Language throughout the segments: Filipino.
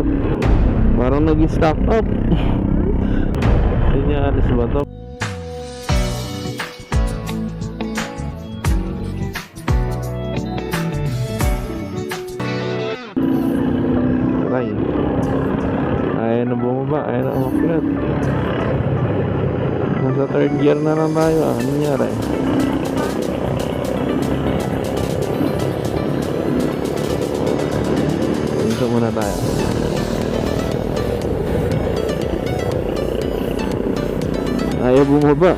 umakyat. Parang nag-stack up. Sinyalis ba to? Aray. Ayaw na bumaba, ayaw na umakyat. Nasa third gear na lang tayo. Ano nangyari? Dito muna tayo. Ayaw bumaba.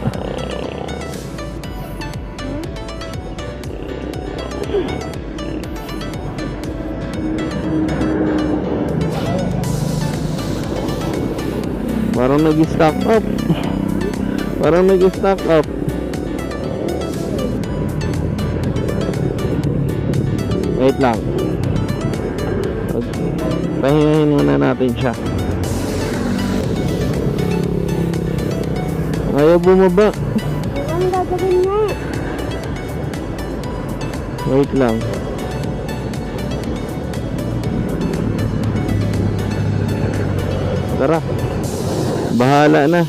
Parang nag-stack up. Parang nag-stack up. Wait lang. Pahingahin muna natin siya. Ayaw bumaba. Ang gagawin niya. Wait lang. Tara. Bahala na.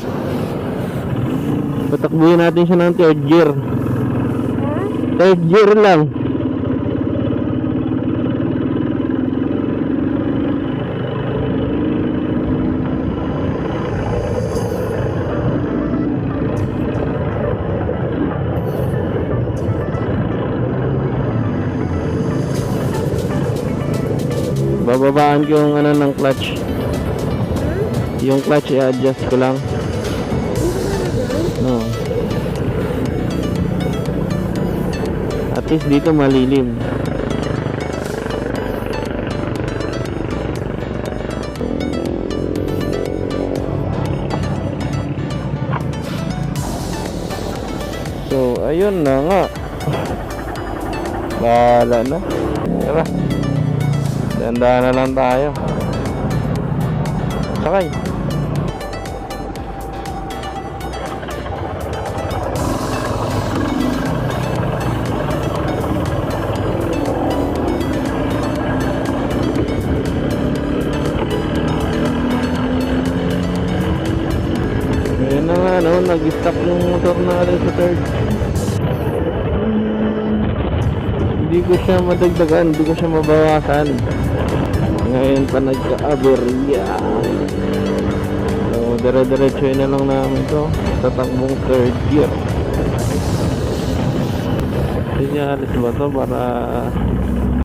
Patakbuhin natin siya ng third gear. Third gear lang. Bababaan ko yung ano ng clutch. Yung clutch i-adjust ko lang. No. At least dito malilim. So ayun na nga. Bahala na. Tara. Dandahan na lang tayo. Sakay. Ayun na nga, no? Nag-stop yung motor natin sa third. Hindi ko siya madagdagan, hindi ko siya mabawasan. Ngayon pa nagka-aberya. So dire-diretso na lang namin to sa takbong third gear. Sinyalis ba to para